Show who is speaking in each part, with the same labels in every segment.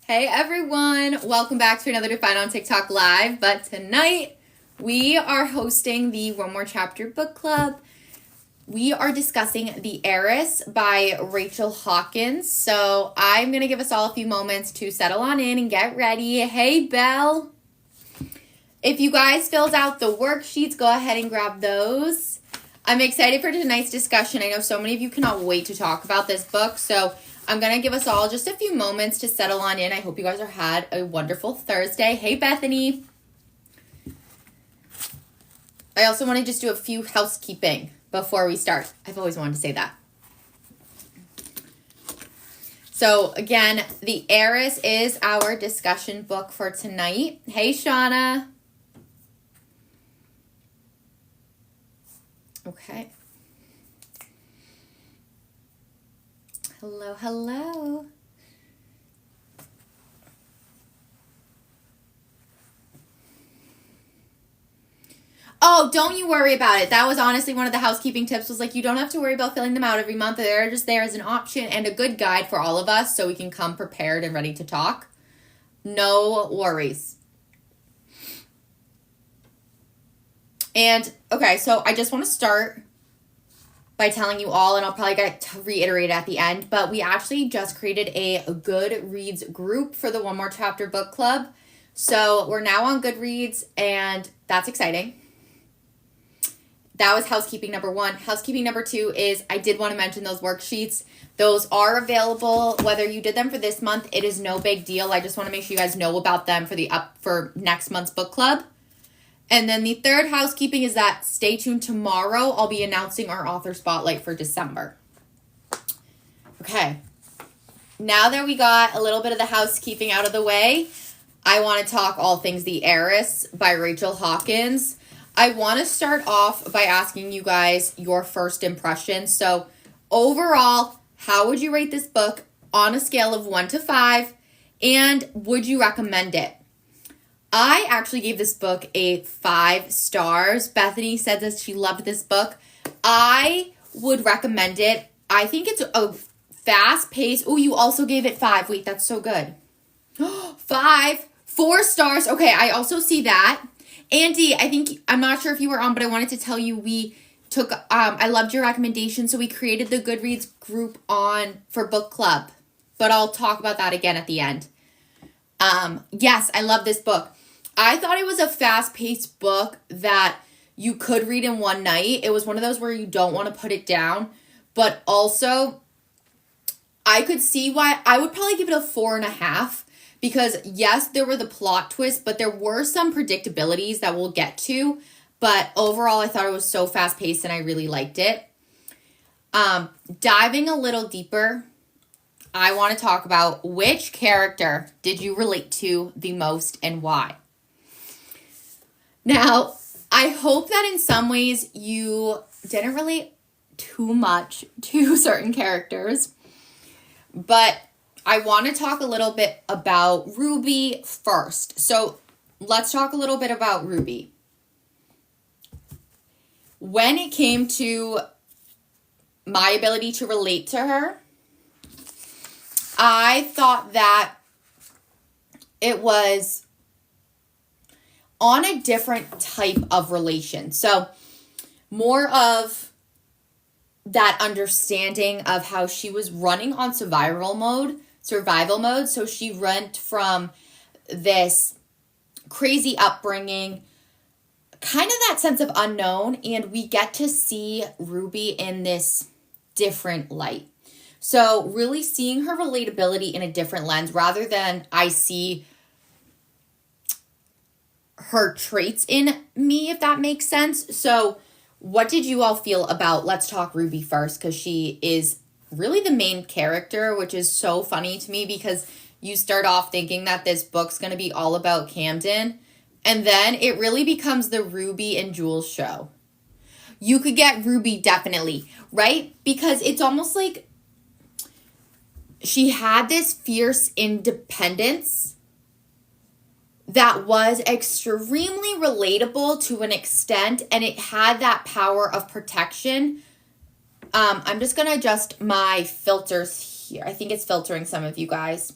Speaker 1: Hey everyone, welcome back to another Define on TikTok Live, but tonight we are hosting the One More Chapter book club. We are discussing The Heiress by Rachel Hawkins, so I'm going to give us all a few moments to settle on in and get ready. Hey Belle! If you guys filled out the worksheets, go ahead and grab those. I'm excited for tonight's discussion. I know so many of you cannot wait to talk about this book, so I'm going to give us all just a few moments to settle on in. I hope you guys are had a wonderful Thursday. Hey, Bethany. I also want to just do a few housekeeping before we start. I've always wanted to say that. So, again, The Heiress is our discussion book for tonight. Hey, Shauna. Okay. Hello, hello. Oh, don't you worry about it. That was honestly one of the housekeeping tips was like, you don't have to worry about filling them out every month. They're just there as an option and a good guide for all of us so we can come prepared and ready to talk. No worries. And, okay, so I just want to start by telling you all, and I'll probably get to reiterate at the end, but we actually just created a Goodreads group for the One More Chapter book club. So we're now on Goodreads, and that's exciting. That was housekeeping number one. Housekeeping number two is I did want to mention those worksheets. Those are available. Whether you did them for this month, it is no big deal. I just want to make sure you guys know about them for next month's book club. And then the third housekeeping is that stay tuned tomorrow. I'll be announcing our author spotlight for December. Okay. Now that we got a little bit of the housekeeping out of the way, I want to talk all things The Heiress by Rachel Hawkins. I want to start off by asking you guys your first impression. So overall, how would you rate this book on a scale of 1 to 5? And would you recommend it? I actually gave this book a 5 stars. Bethany said that she loved this book. I would recommend it. I think it's a fast pace. Oh, you also gave it 5. Wait, that's so good. 5, 4 stars. Okay, I also see that. Andy, I'm not sure if you were on, but I wanted to tell you I loved your recommendation, so we created the Goodreads group for book club. But I'll talk about that again at the end. Yes, I love this book. I thought it was a fast-paced book that you could read in one night. It was one of those where you don't want to put it down. But also, I could see why I would probably give it a 4.5. Because, yes, there were the plot twists, but there were some predictabilities that we'll get to. But overall, I thought it was so fast-paced and I really liked it. Diving a little deeper, I want to talk about which character did you relate to the most and why. Now, I hope that in some ways you didn't relate too much to certain characters, but I want to talk a little bit about Ruby first. So let's talk a little bit about Ruby. When it came to my ability to relate to her, I thought that it was on a different type of relation. So more of that understanding of how she was running on survival mode. So she went from this crazy upbringing, kind of that sense of unknown, and we get to see Ruby in this different light. So really seeing her relatability in a different lens rather than I see her traits in me, if that makes sense. So what did you all feel about, let's talk Ruby first, because she is really the main character, which is so funny to me because you start off thinking that this book's going to be all about Camden, and then it really becomes the Ruby and Jules show. You could get Ruby definitely, right? Because it's almost like she had this fierce independence that was extremely relatable to an extent, and it had that power of protection. I'm just going to adjust my filters here. I think it's filtering some of you guys.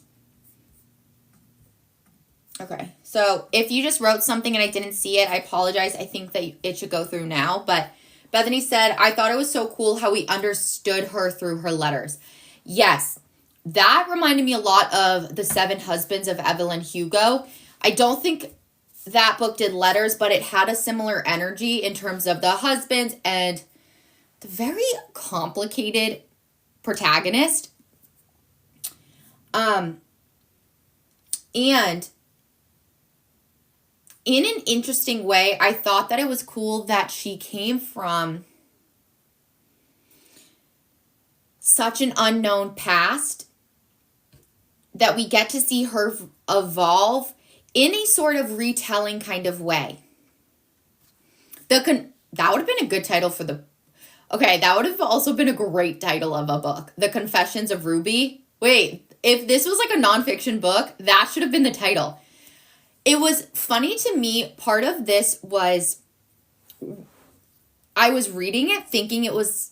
Speaker 1: Okay, so if you just wrote something and I didn't see it, I apologize. I think that it should go through now. But Bethany said, I thought it was so cool how we understood her through her letters. Yes, that reminded me a lot of The Seven Husbands of Evelyn Hugo. I don't think that book did letters, but it had a similar energy in terms of the husband and the very complicated protagonist. And in an interesting way, I thought that it was cool that she came from such an unknown past that we get to see her evolve in a sort of retelling kind of way. That would have been a good title for the... Okay, that would have also been a great title of a book. The Confessions of Ruby. Wait, if this was like a nonfiction book, that should have been the title. It was funny to me, part of this was I was reading it thinking it was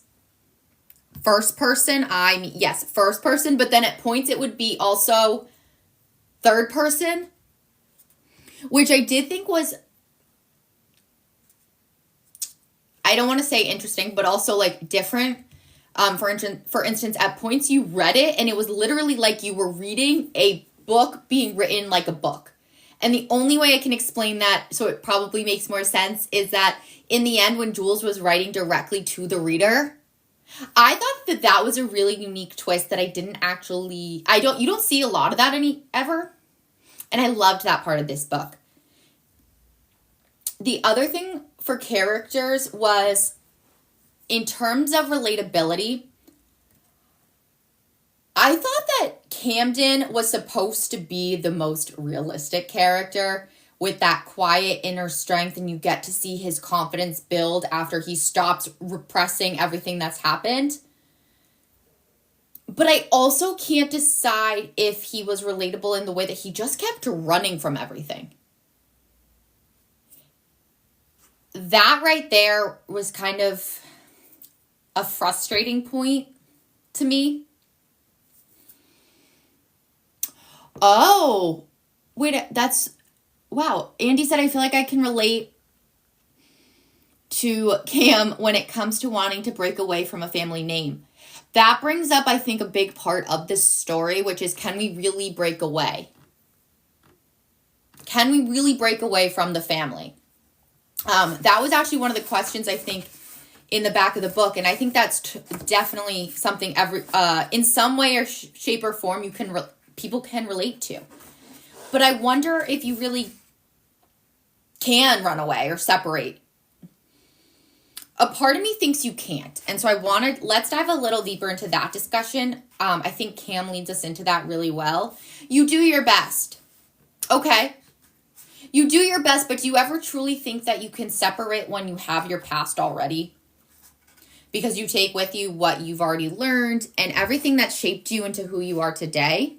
Speaker 1: first person. Yes, first person, but then at points it would be also third person, which I did think was, I don't want to say interesting, but also like different. For instance, at points you read it and it was literally like you were reading a book being written like a book. And the only way I can explain that, so it probably makes more sense, is that in the end, when Jules was writing directly to the reader, I thought that was a really unique twist that I didn't actually, you don't see a lot of that ever. And I loved that part of this book. The other thing for characters was, in terms of relatability, I thought that Camden was supposed to be the most realistic character with that quiet inner strength, and you get to see his confidence build after he stops repressing everything that's happened. But I also can't decide if he was relatable in the way that he just kept running from everything. That right there was kind of a frustrating point to me. Oh, wait, wow. Andy said, I feel like I can relate to Cam when it comes to wanting to break away from a family name. That brings up, I think, a big part of this story, which is, can we really break away? Can we really break away from the family? That was actually one of the questions, I think, in the back of the book. And I think that's definitely something in some way or shape or form people can relate to. But I wonder if you really can run away or separate. A part of me thinks you can't. And so let's dive a little deeper into that discussion. I think Cam leads us into that really well. You do your best. Okay. You do your best, but do you ever truly think that you can separate when you have your past already? Because you take with you what you've already learned and everything that shaped you into who you are today.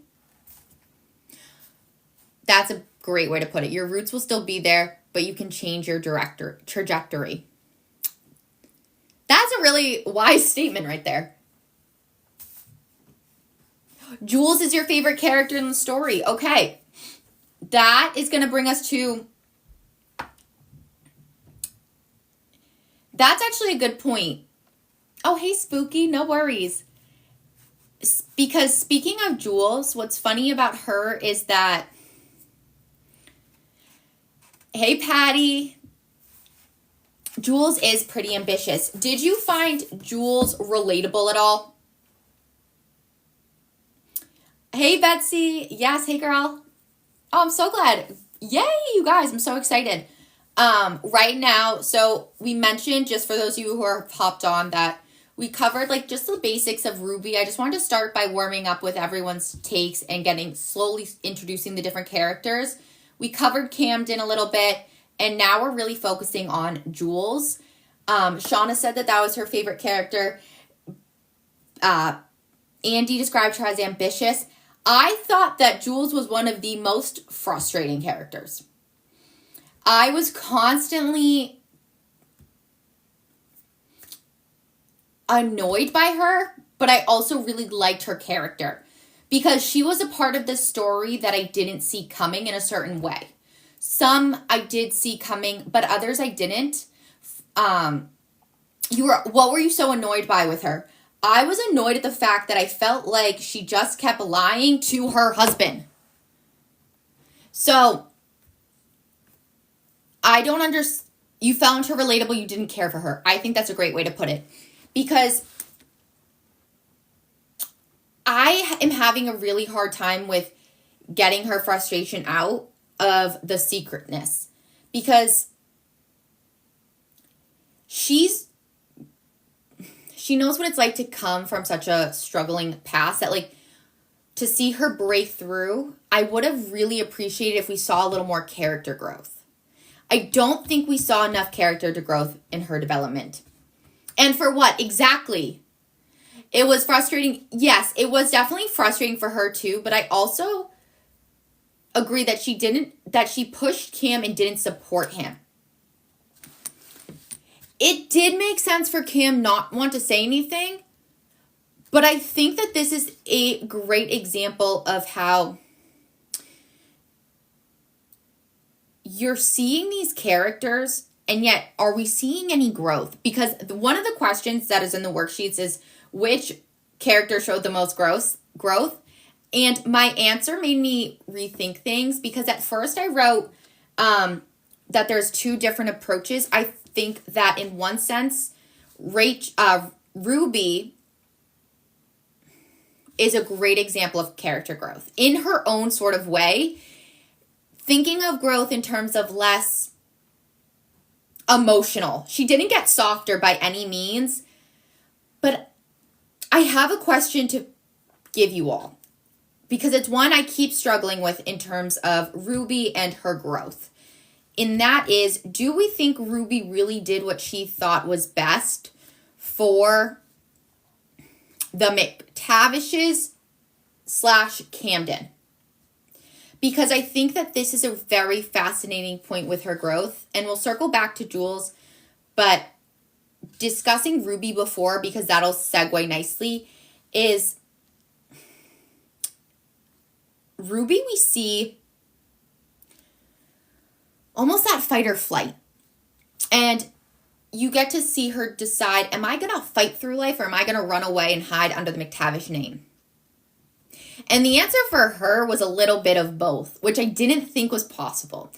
Speaker 1: That's a great way to put it. Your roots will still be there, but you can change your trajectory. That's a really wise statement right there. Jules is your favorite character in the story. Okay. That is going to bring us to... That's actually a good point. Oh, hey, Spooky. No worries. Because speaking of Jules, what's funny about her is that... Hey, Patty. Jules is pretty ambitious. Did you find Jules relatable at all? Hey, Betsy. Yes, hey, girl. Oh, I'm so glad. Yay, you guys. I'm so excited. Right now, so we mentioned, just for those of you who are hopped on, that we covered like just the basics of Ruby. I just wanted to start by warming up with everyone's takes and slowly introducing the different characters. We covered Camden a little bit, and now we're really focusing on Jules. Shauna said that was her favorite character. Andy described her as ambitious. I thought that Jules was one of the most frustrating characters. I was constantly annoyed by her, but I also really liked her character because she was a part of this story that I didn't see coming in a certain way. Some I did see coming, but others I didn't. What were you so annoyed by with her? I was annoyed at the fact that I felt like she just kept lying to her husband. So, I don't understand. You found her relatable, you didn't care for her. I think that's a great way to put it. Because I am having a really hard time with getting her frustration out of the secretness. Because she knows what it's like to come from such a struggling past that, like, to see her break through, I would have really appreciated if we saw a little more character growth. I don't think we saw enough character growth in her development. And for what? Exactly. It was frustrating. Yes, it was definitely frustrating for her too, but I also agree that she pushed Cam and didn't support him. It did make sense for Cam not want to say anything, but I think that this is a great example of how you're seeing these characters, and yet are we seeing any growth? Because one of the questions that is in the worksheets is which character showed the most growth? And my answer made me rethink things, because at first I wrote that there's two different approaches. I think that in one sense, Ruby is a great example of character growth in her own sort of way, thinking of growth in terms of less emotional. She didn't get softer by any means, but I have a question to give you all, because it's one I keep struggling with in terms of Ruby and her growth. And that is, do we think Ruby really did what she thought was best for the McTavishes / Camden? Because I think that this is a very fascinating point with her growth. And we'll circle back to Jules, but discussing Ruby before, because that'll segue nicely, is Ruby we see almost that fight or flight. And you get to see her decide, am I going to fight through life, or am I going to run away and hide under the McTavish name? And the answer for her was a little bit of both, which I didn't think was possible.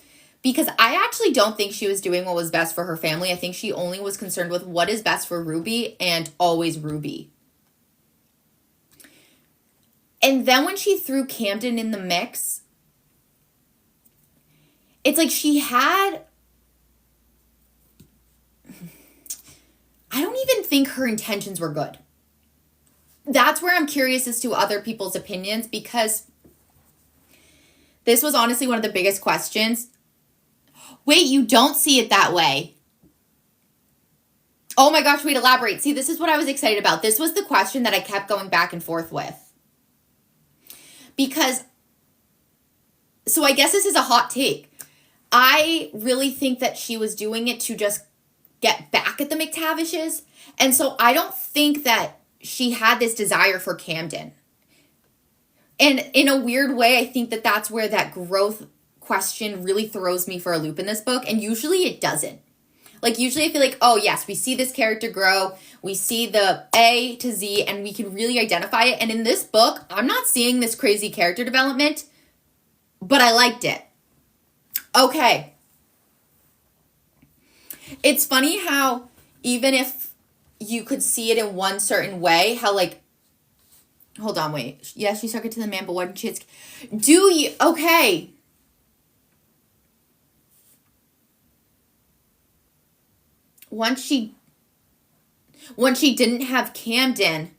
Speaker 1: Because I actually don't think she was doing what was best for her family. I think she only was concerned with what is best for Ruby, and always Ruby. And then when she threw Camden in the mix, it's like she had... I don't even think her intentions were good. That's where I'm curious as to other people's opinions, because this was honestly one of the biggest questions. Wait, you don't see it that way? Oh my gosh, wait, elaborate. See, this is what I was excited about. This was the question that I kept going back and forth with. Because, so I guess this is a hot take. I really think that she was doing it to just get back at the McTavishes. And so I don't think that she had this desire for Camden. And in a weird way, I think that that's where that growth question really throws me for a loop in this book. And usually it doesn't. Like, usually I feel like, oh yes, we see this character grow. We see the A to Z, and we can really identify it. And in this book, I'm not seeing this crazy character development, but I liked it. Okay. It's funny how even if you could see it in one certain way, how like, hold on, wait. Yes, she stuck it to the man, but why didn't she? Do you? Okay. Once she didn't have Camden,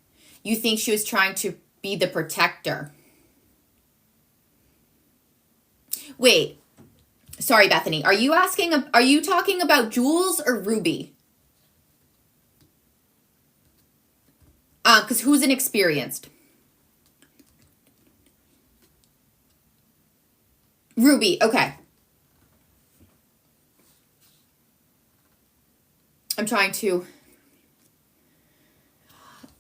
Speaker 1: you think she was trying to be the protector. Wait. Sorry, Bethany. Are you talking about Jules or Ruby? Because who's inexperienced? Ruby, okay. I'm trying to...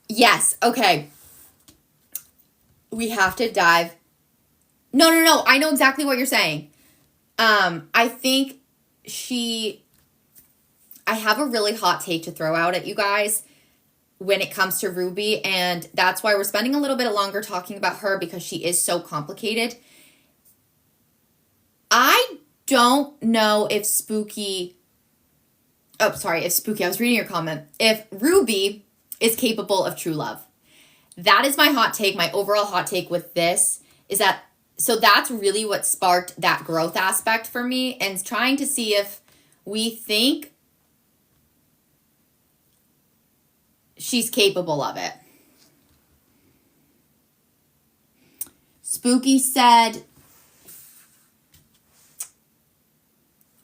Speaker 1: Yes, okay. we have to dive. No. I know exactly what you're saying. I think I have a really hot take to throw out at you guys when it comes to Ruby, and that's why we're spending a little bit longer talking about her, because she is so complicated. I don't know if Spooky, I was reading your comment, if Ruby is capable of true love. That is my hot take. My overall hot take with this is that, so that's really what sparked that growth aspect for me, and trying to see if we think she's capable of it. Spooky said,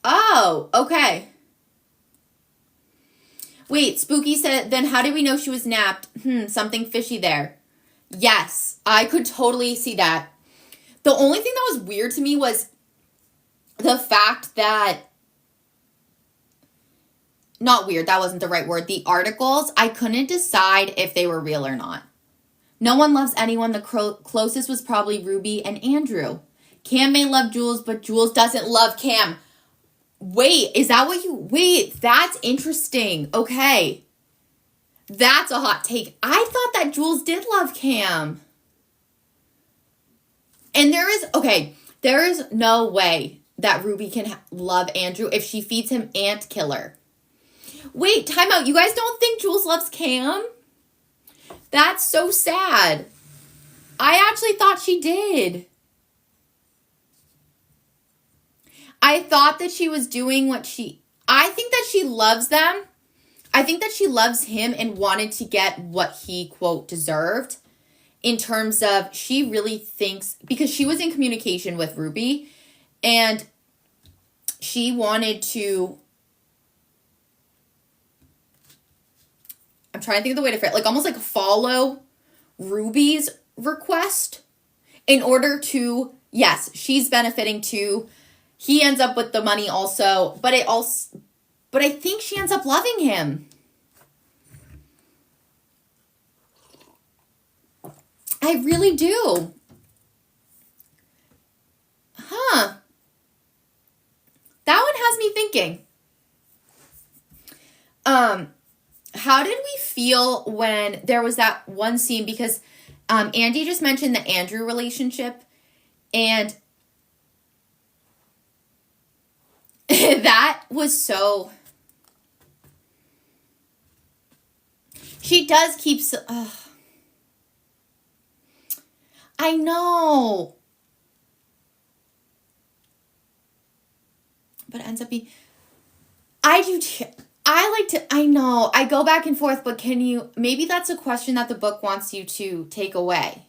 Speaker 1: oh, okay. Wait, Spooky said, then how did we know she was napped? Something fishy there. Yes, I could totally see that. The only thing that was weird to me was the fact that, not weird, that wasn't the right word, the articles, I couldn't decide if they were real or not. No one loves anyone. The closest was probably Ruby and Andrew. Cam may love Jules, but Jules doesn't love Cam. Wait, is that what you... Wait, that's interesting. Okay. That's a hot take. I thought that Jules did love Cam. And there is no way that Ruby can love Andrew if she feeds him ant killer. Wait, time out. You guys don't think Jules loves Cam? That's so sad. I actually thought she did. I thought that she was doing I think that she loves them. I think that she loves him and wanted to get what he, quote, deserved. In terms of, she really thinks, because she was in communication with Ruby, and she wanted to, I'm trying to think of the way to phrase it, like almost like follow Ruby's request in order to, yes, she's benefiting too. He ends up with the money also, but I think she ends up loving him. I really do. Huh. That one has me thinking. How did we feel when there was that one scene? Because Andy just mentioned the Andrew relationship, and that was so... She does keep... I know. But it ends up being... I do too. I know. I go back and forth, but maybe that's a question that the book wants you to take away.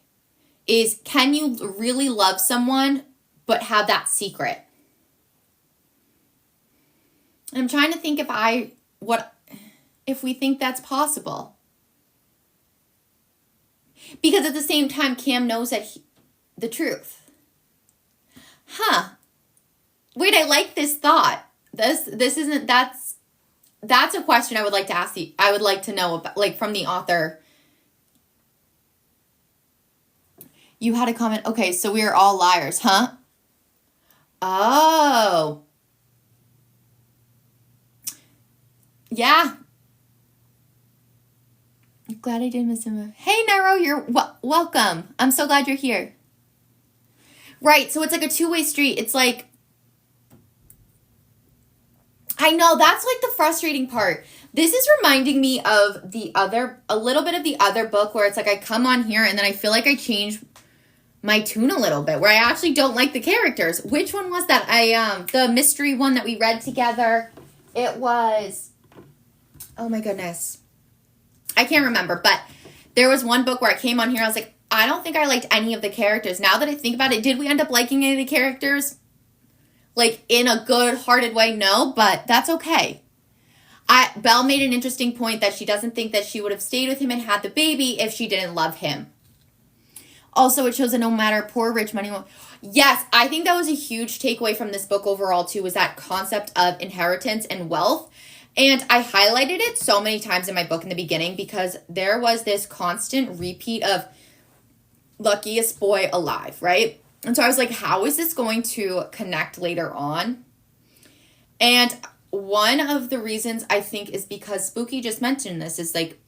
Speaker 1: Is, can you really love someone, but have that secret? I'm trying to think if we think that's possible. Because at the same time, Cam knows the truth. Huh. Wait, I like this thought. That's a question I would like to ask you. I would like to know about, like, from the author. You had a comment. Okay, so we are all liars, huh? Oh. Yeah. Glad I did miss him. Hey, Nero, you're welcome. I'm so glad you're here. Right, so it's like a two-way street. It's like, I know, that's like the frustrating part. This is reminding me of a little bit of the other book where it's like I come on here and then I feel like I change my tune a little bit, where I actually don't like the characters. Which one was that? The mystery one that we read together. It was, oh my goodness. I can't remember, but there was one book where I came on here, I was like, I don't think I liked any of the characters. Now that I think about it, did we end up liking any of the characters? Like, in a good-hearted way? No, but that's okay. Belle made an interesting point that she doesn't think that she would have stayed with him and had the baby if she didn't love him. Also, it shows that no matter poor, rich, money... Yes, I think that was a huge takeaway from this book overall, too, was that concept of inheritance and wealth. And I highlighted it so many times in my book in the beginning because there was this constant repeat of luckiest boy alive, right? And so I was like, how is this going to connect later on? And one of the reasons I think is because Spooky just mentioned this is like,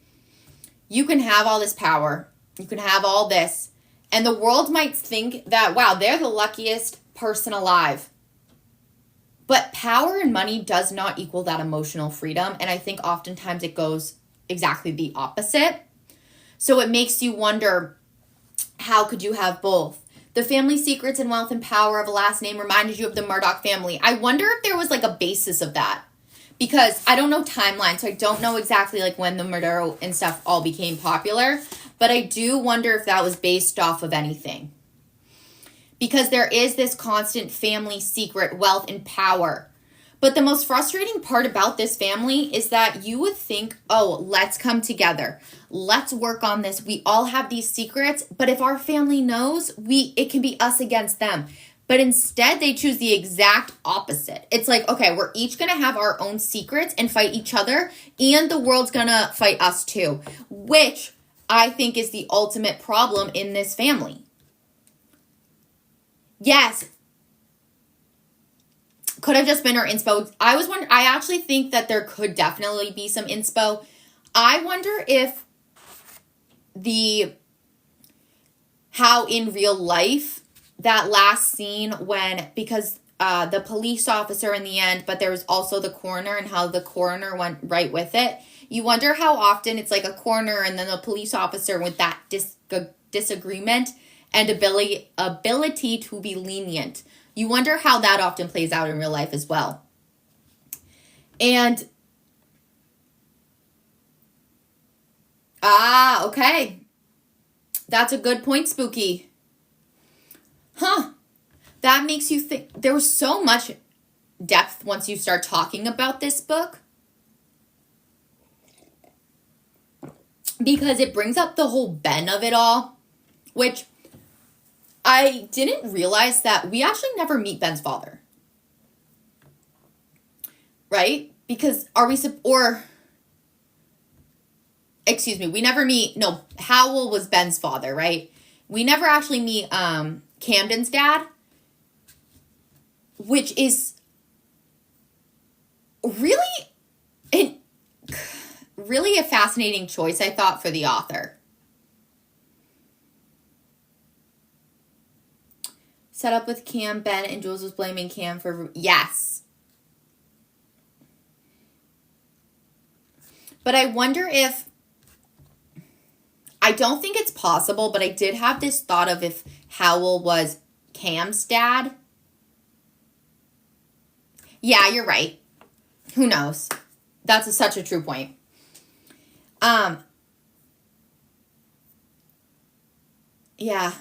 Speaker 1: you can have all this power, you can have all this, and the world might think that, wow, they're the luckiest person alive. But power and money does not equal that emotional freedom. And I think oftentimes it goes exactly the opposite. So it makes you wonder, how could you have both? The family secrets and wealth and power of a last name reminded you of the Murdoch family. I wonder if there was like a basis of that. Because I don't know timeline, so I don't know exactly like when the murder and stuff all became popular. But I do wonder if that was based off of anything. Because there is this constant family secret, wealth, and power. But the most frustrating part about this family is that you would think, oh, let's come together. Let's work on this. We all have these secrets, but if our family knows, it can be us against them. But instead, they choose the exact opposite. It's like, okay, we're each going to have our own secrets and fight each other, and the world's going to fight us too, which I think is the ultimate problem in this family. Yes, could have just been her inspo. I actually think that there could definitely be some inspo. I wonder if how in real life, that last scene because the police officer in the end, but there was also the coroner, and how the coroner went right with it. You wonder how often it's like a coroner and then the police officer with that disagreement and ability to be lenient. You wonder how that often plays out in real life as well. And, okay. That's a good point, Spooky. That makes you think. There was so much depth once you start talking about this book. Because it brings up the whole Ben of it all, which I didn't realize that we actually never meet Ben's father. Right? Because we never meet, no, Howell was Ben's father, right? We never actually meet Camden's dad, which is really a fascinating choice, I thought, for the author. Set up with Cam, Ben, and Jules was blaming Cam for... Yes. But I wonder if... I don't think it's possible, but I did have this thought of if Howell was Cam's dad. Yeah, you're right. Who knows? That's such a true point. Yeah.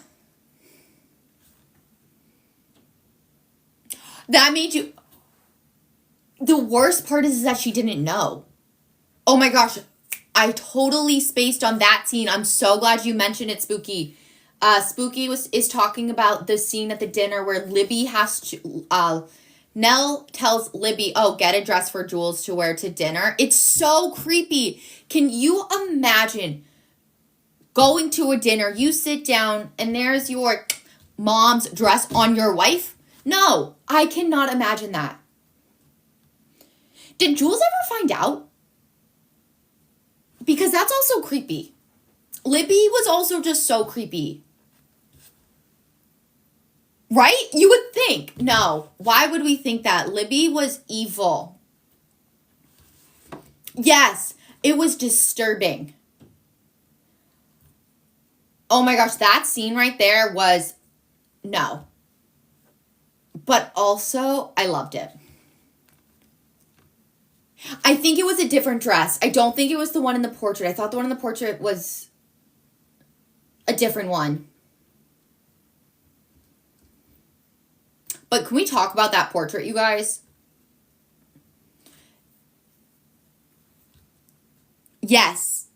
Speaker 1: That made you... The worst part is that she didn't know. Oh my gosh. I totally spaced on that scene. I'm so glad you mentioned it, Spooky. Spooky is talking about the scene at the dinner where Libby has to... Nell tells Libby, oh, get a dress for Jules to wear to dinner. It's so creepy. Can you imagine going to a dinner, you sit down, and there's your mom's dress on your wife? No, I cannot imagine that. Did Jules ever find out? Because that's also creepy. Libby was also just so creepy. Right? You would think. No. Why would we think that? Libby was evil. Yes. It was disturbing. Oh my gosh. That scene right there was... No. But also, I loved it. I think it was a different dress. I don't think it was the one in the portrait. I thought the one in the portrait was a different one. But can we talk about that portrait, you guys? Yes.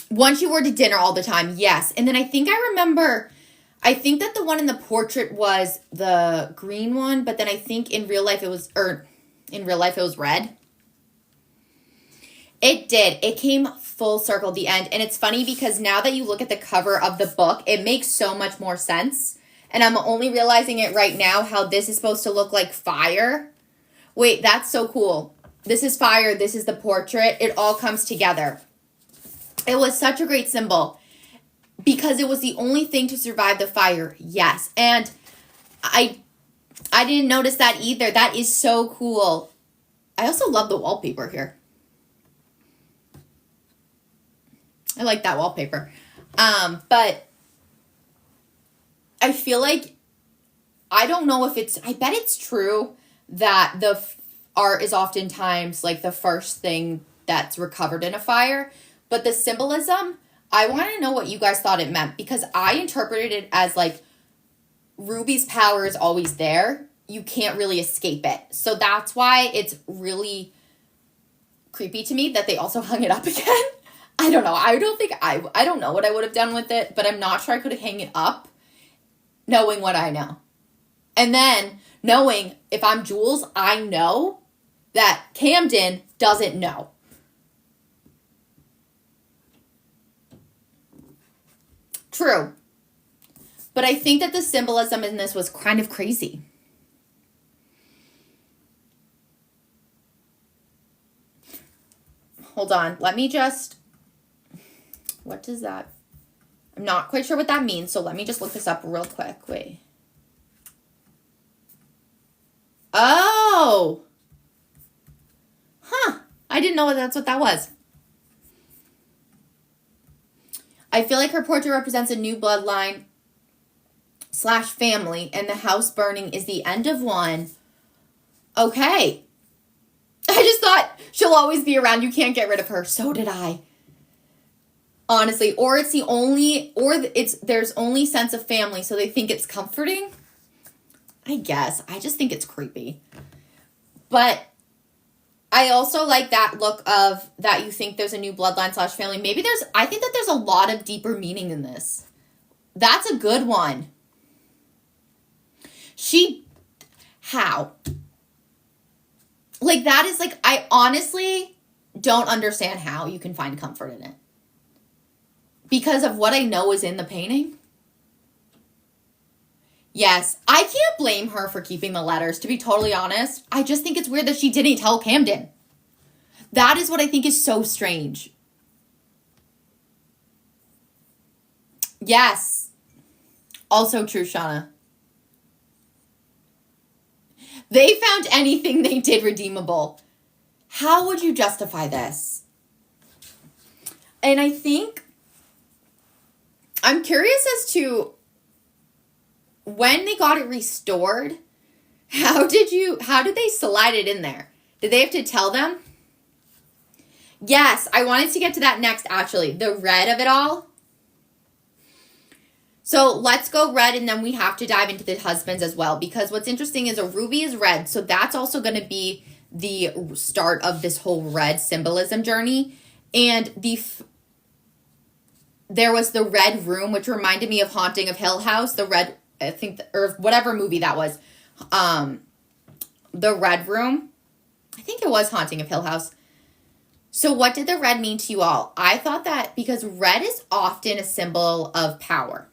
Speaker 1: One she wore to dinner all the time, yes. And then I think that the one in the portrait was the green one, but then I think in real life it was red. It did. It came full circle at the end. And it's funny because now that you look at the cover of the book, it makes so much more sense. And I'm only realizing it right now how this is supposed to look like fire. Wait, that's so cool. This is fire. This is the portrait. It all comes together. It was such a great symbol because it was the only thing to survive the fire. Yes. And I didn't notice that either. That is so cool. I also love the wallpaper here. I like that wallpaper. But I feel like, I don't know if it's, I bet it's true that the art is oftentimes like the first thing that's recovered in a fire. But the symbolism, I want to know what you guys thought it meant, because I interpreted it as like Ruby's power is always there. You can't really escape it. So that's why it's really creepy to me that they also hung it up again. I don't know. I don't know what I would have done with it, but I'm not sure I could have hung it up knowing what I know. And then knowing if I'm Jules, I know that Camden doesn't know. True. But I think that the symbolism in this was kind of crazy. Hold on. Let me just... What does that... I'm not quite sure what that means, so let me just look this up real quick. Wait. Oh! Huh. I didn't know that's what that was. I feel like her portrait represents a new bloodline / family, and the house burning is the end of one. Okay. I just thought she'll always be around. You can't get rid of her. So did I. Honestly. Or it's the only, or it's, there's only sense of family, so they think it's comforting. I guess. I just think it's creepy. But I also like that look of that you think there's a new bloodline / family. Maybe I think that there's a lot of deeper meaning in this. That's a good one. How? Like, that is like, I honestly don't understand how you can find comfort in it. Because of what I know is in the painting. Yes, I can't blame her for keeping the letters, to be totally honest. I just think it's weird that she didn't tell Camden. That is what I think is so strange. Yes. Also true, Shauna. They found anything they did redeemable. How would you justify this? And I think, I'm curious as to when they got it restored, how did they slide it in there? Did they have to tell them? Yes, I wanted to get to that next, actually. The red of it all. So let's go red, and then we have to dive into the husbands as well, because what's interesting is a ruby is red, so that's also going to be the start of this whole red symbolism journey. And there was the red room, which reminded me of Haunting of Hill House, the red, I think, or whatever movie that was. The red room. I think it was Haunting of Hill House. So what did the red mean to you all? I thought that because red is often a symbol of power.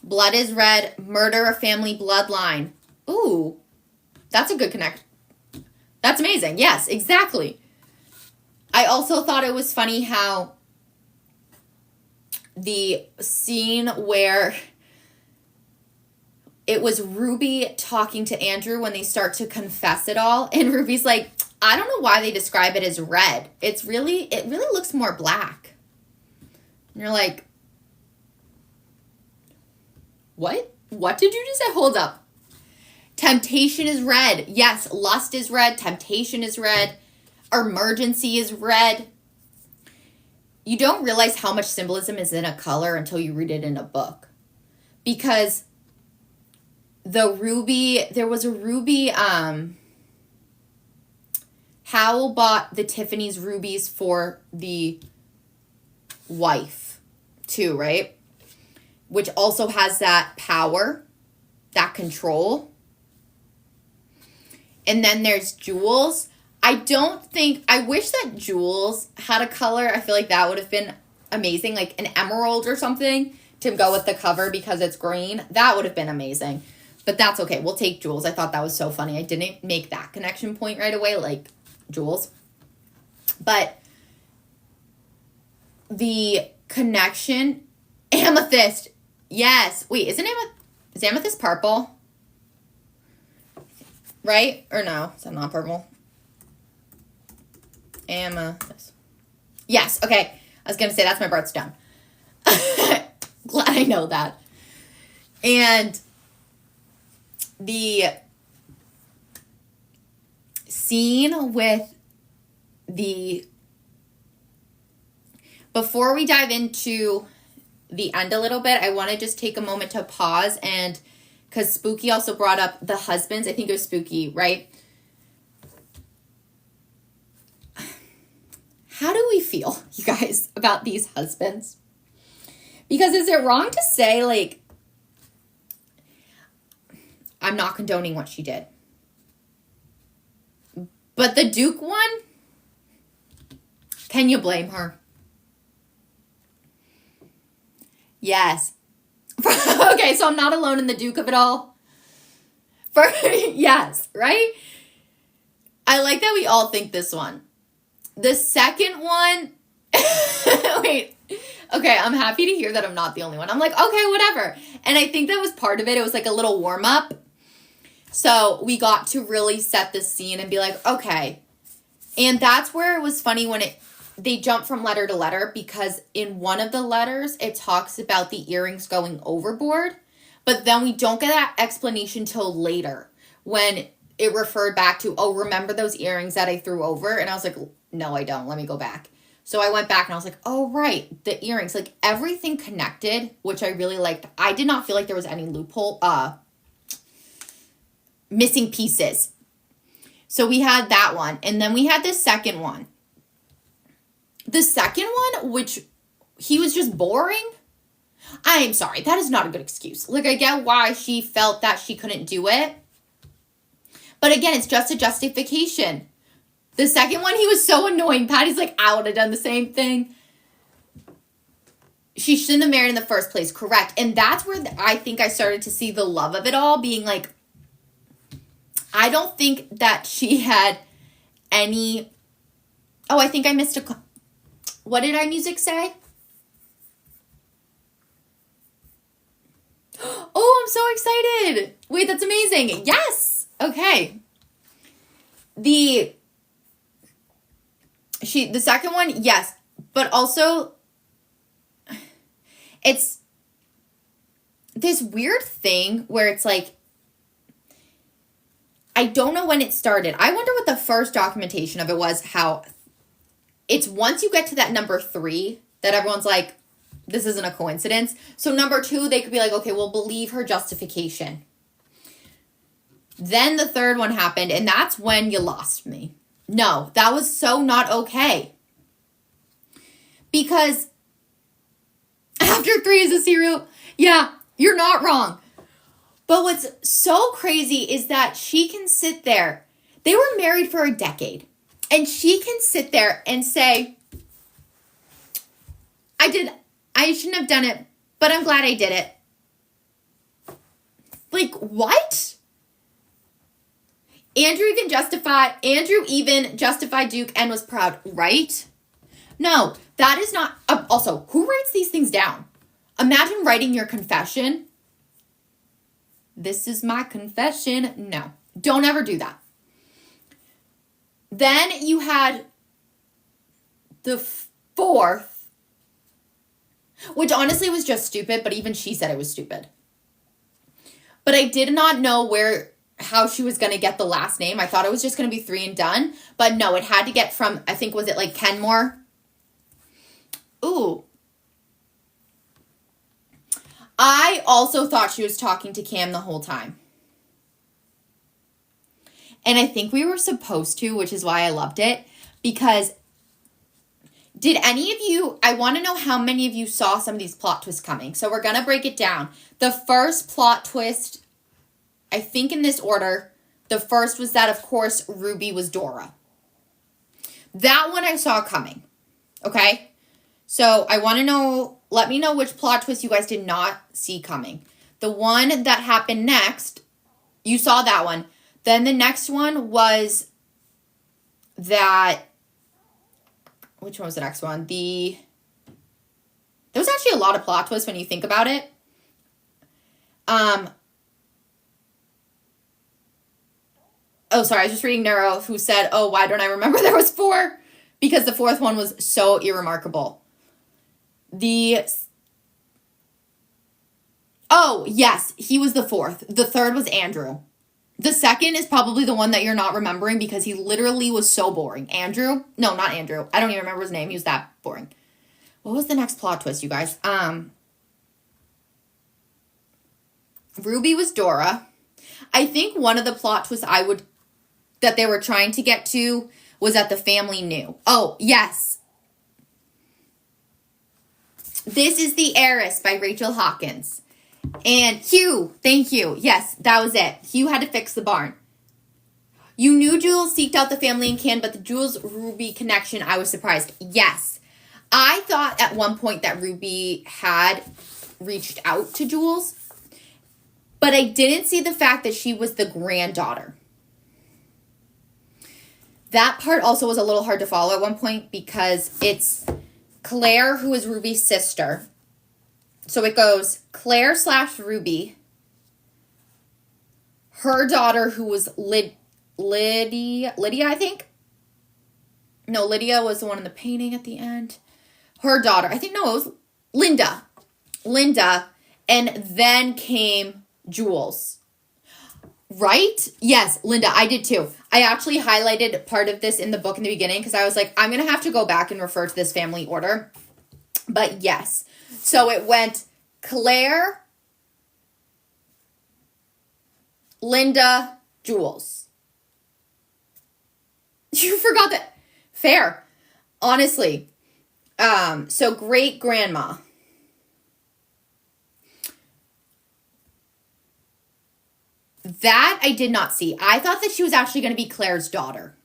Speaker 1: Blood is red. Murder a family bloodline. Ooh, that's a good connect. That's amazing. Yes, exactly. I also thought it was funny how the scene where it was Ruby talking to Andrew when they start to confess it all. And Ruby's like, I don't know why they describe it as red. It really looks more black. And you're like, what? What did you just say? Hold up. Temptation is red. Yes, lust is red. Temptation is red. Emergency is red. You don't realize how much symbolism is in a color until you read it in a book. Because there was a ruby, Howell bought the Tiffany's rubies for the wife too, right? Which also has that power, that control. And then there's Jules. I wish that Jules had a color. I feel like that would have been amazing, like an emerald or something to go with the cover because it's green. That would have been amazing. But that's okay. We'll take Jules. I thought that was so funny. I didn't make that connection point right away, like Jules. But the connection, amethyst. Yes. Wait, is amethyst purple? Right? Or no? Is that not purple? Amethyst. Yes. Okay. I was going to say that's my birthstone. Glad I know that. And the scene with before we dive into the end a little bit, I want to just take a moment to pause, and because Spooky also brought up the husbands. I think it was Spooky, right? How do we feel, you guys, about these husbands? Because is it wrong to say, like, I'm not condoning what she did? But the Duke one, can you blame her? Yes. Okay, so I'm not alone in the Duke of it all. Yes, right? I like that we all think this one. The second one, wait, okay, I'm happy to hear that I'm not the only one. I'm like, okay, whatever. And I think that was part of it. It was like a little warm up. So we got to really set the scene and be like, okay. And that's where it was funny when they jump from letter to letter, because in one of the letters, it talks about the earrings going overboard. But then we don't get that explanation till later when it referred back to, oh, remember those earrings that I threw over? And I was like, no, I don't. Let me go back. So I went back and I was like, oh, right, the earrings. Like, everything connected, which I really liked. I did not feel like there was any loophole, missing pieces. So we had that one. And then we had the second one. The second one, which he was just boring. I'm sorry. That is not a good excuse. Like, I get why she felt that she couldn't do it. But again, it's just a justification. The second one, he was so annoying. Patty's like, I would have done the same thing. She shouldn't have married in the first place. Correct. And that's where I think I started to see the love of it all, being like, I don't think that she had any... Oh, I think I missed a... What did iMusic say? Oh, I'm so excited. Wait, that's amazing. Yes. Okay. The second one, yes. But also, it's this weird thing where it's like, I don't know when it started. I wonder what the first documentation of it was, how it's once you get to that number 3 that everyone's like, this isn't a coincidence. So number 2, they could be like, okay, we'll believe her justification. Then the third one happened, and that's when you lost me. No, that was so not okay. Because after 3 is a serial, yeah, you're not wrong. But what's so crazy is that she can sit there. They were married for a decade. And she can sit there and say, I shouldn't have done it, but I'm glad I did it. Like, what? Andrew even justified Duke and was proud, right? No, that is not... also, who writes these things down? Imagine writing your confession. This is my confession. No, don't ever do that. Then you had the 4th, which honestly was just stupid, but even she said it was stupid. But I did not know how she was going to get the last name. I thought it was just going to be 3 and done. But no, it had to get from, I think, was it like Kenmore? Ooh. I also thought she was talking to Cam the whole time. And I think we were supposed to, which is why I loved it. Because did any of you, I want to know how many of you saw some of these plot twists coming. So we're going to break it down. The first plot twist, I think in this order, the first was that, of course, Ruby was Dora. That one I saw coming. Okay? So I want to know, let me know which plot twist you guys did not see coming. The one that happened next, you saw that one. Then the next one was that, which one was the next one? There was actually a lot of plot twists when you think about it. Oh, sorry, I was just reading Neuro, who said, oh, why don't I remember there was 4? Because the 4th one was so irremarkable. Oh, yes, he was the 4th. The 3rd was Andrew. The 2nd is probably the one that you're not remembering because he literally was so boring. Andrew? No, not Andrew. I don't even remember his name. He was that boring. What was the next plot twist, you guys? Ruby was Dora. I think one of the plot twists that they were trying to get to was that the family knew. Oh, yes. This is The Heiress by Rachel Hawkins. And Hugh, thank you. Yes, that was it. Hugh had to fix the barn. You knew Jules seeked out the family in Cannes, but the Jules-Ruby connection, I was surprised. Yes. I thought at one point that Ruby had reached out to Jules, but I didn't see the fact that she was the granddaughter. That part also was a little hard to follow at one point because it's Claire, who is Ruby's sister. So it goes Claire / Ruby, her daughter, who was Lydia, I think. No, Lydia was the one in the painting at the end. Her daughter, I think, no, it was Linda, and then came Jules. Right? Yes, Linda, I did too. I actually highlighted part of this in the book in the beginning because I was like, I'm going to have to go back and refer to this family order. But yes. So it went Claire, Linda, Jules. You forgot that. Fair. Honestly. So great grandma. That I did not see. I thought that she was actually going to be Claire's daughter.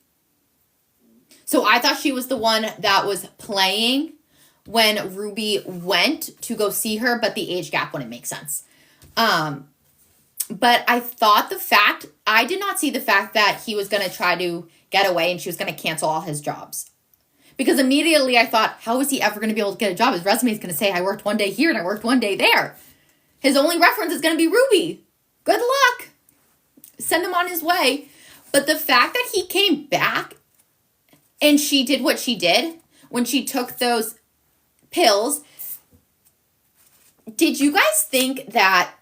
Speaker 1: So I thought she was the one that was playing when Ruby went to go see her, but the age gap wouldn't make sense. But I thought I did not see the fact that he was going to try to get away and she was going to cancel all his jobs. Because immediately I thought, how is he ever going to be able to get a job? His resume is going to say, I worked one day here and I worked one day there. His only reference is going to be Ruby. Good luck. Send him on his way. But the fact that he came back and she did what she did when she took those pills, did you guys think that,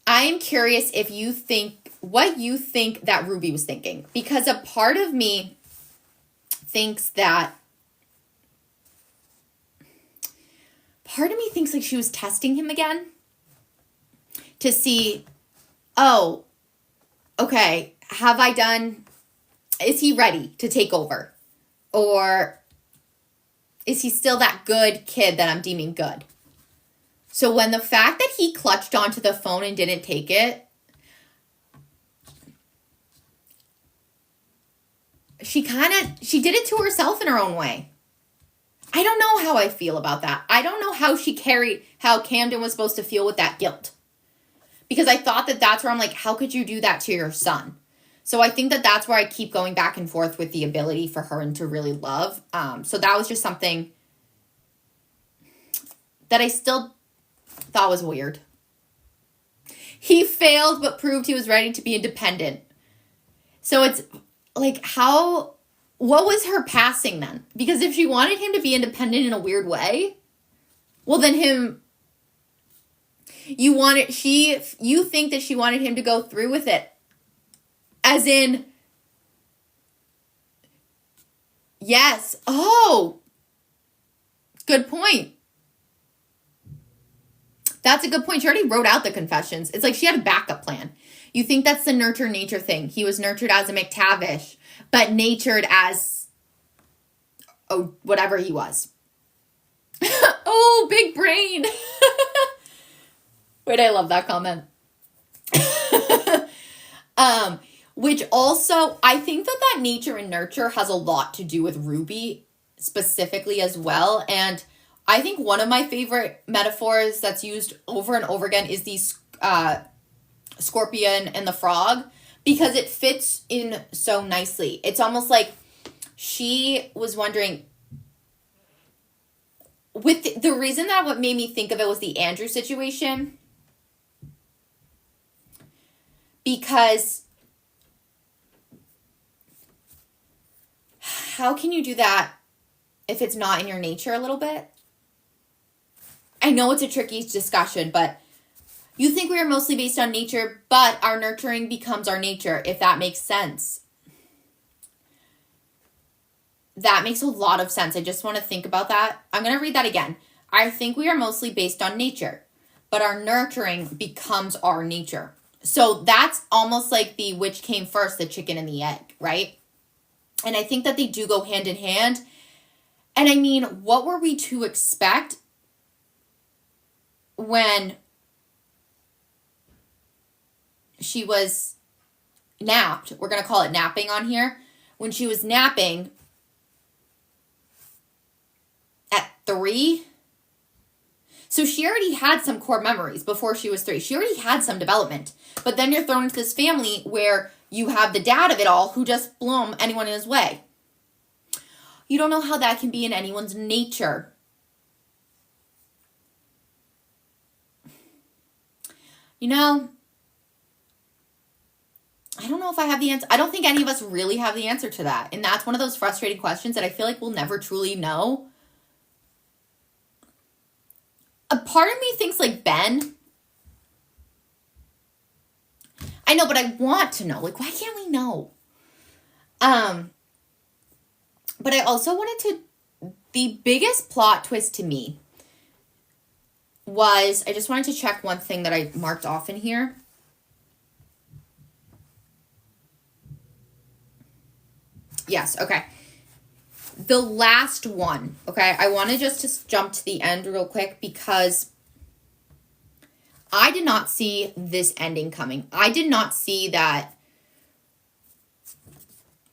Speaker 1: I am curious if you think, what you think that Ruby was thinking. Because a part of me thinks like she was testing him again. To see, oh, okay, is he ready to take over? Or is he still that good kid that I'm deeming good? So when the fact that he clutched onto the phone and didn't take it, she did it to herself in her own way. I don't know how I feel about that. I don't know how Camden was supposed to feel with that guilt. Because I thought that that's where I'm like, how could you do that to your son? So I think that that's where I keep going back and forth with the ability for her to really love. So that was just something that I still thought was weird. He failed but proved he was ready to be independent. So it's like, what was her passing then? Because if she wanted him to be independent in a weird way, well then you think that she wanted him to go through with it. As in, yes. Oh, good point. That's a good point. She already wrote out the confessions. It's like she had a backup plan. You think that's the nurture nature thing. He was nurtured as a McTavish, but natured as, whatever he was. Oh, big brain. Wait, I love that comment. Which also, I think that nature and nurture has a lot to do with Ruby specifically as well. And I think one of my favorite metaphors that's used over and over again is the scorpion and the frog, because it fits in so nicely. It's almost like she was wondering, with the reason that what made me think of it was the Andrew situation, because how can you do that if it's not in your nature a little bit? I know it's a tricky discussion, but you think we are mostly based on nature, but our nurturing becomes our nature, if that makes sense. That makes a lot of sense. I just want to think about that. I'm going to read that again. I think we are mostly based on nature, but our nurturing becomes our nature. So that's almost like the which came first, the chicken and the egg, right? And I think that they do go hand in hand. And I mean, what were we to expect when she was napped? We're going to call it napping on here. When she was napping at 3. So she already had some core memories before she was 3. She already had some development. But then you're thrown into this family where you have the dad of it all who just bloom anyone in his way. You don't know how that can be in anyone's nature. You know, I don't know if I have the answer. I don't think any of us really have the answer to that. And that's one of those frustrating questions that I feel like we'll never truly know. A part of me thinks like Ben. I know, but I want to know. Like, why can't we know? But I also wanted to, the biggest plot twist to me was, I just wanted to check one thing that I marked off in here. Yes, okay. The last one, okay? I want to just jump to the end real quick because I did not see this ending coming. I did not see that,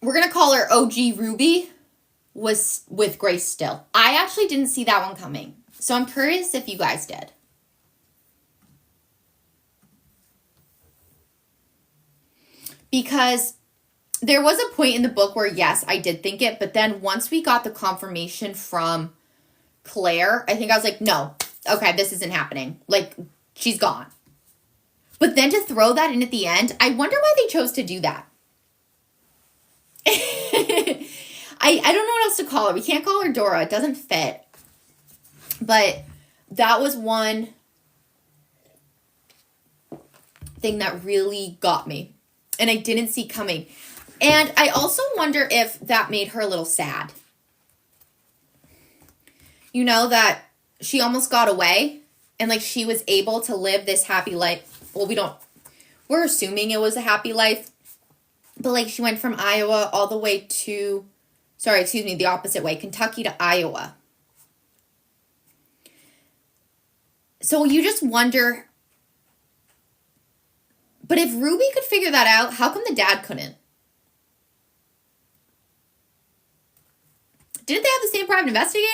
Speaker 1: we're going to call her OG Ruby, was with Grace still. I actually didn't see that one coming. So I'm curious if you guys did. Because there was a point in the book where, yes, I did think it. But then once we got the confirmation from Claire, I think I was like, no, okay, this isn't happening. Like, she's gone. But then to throw that in at the end, I wonder why they chose to do that. I don't know what else to call her. We can't call her Dora. It doesn't fit. But that was one thing that really got me. And I didn't see coming. And I also wonder if that made her a little sad. You know, that she almost got away. And like she was able to live this happy life. Well, we're assuming it was a happy life. But like she went from Iowa all the way to, the opposite way, Kentucky to Iowa. So you just wonder, but if Ruby could figure that out, how come the dad couldn't? Didn't they have the same private investigator?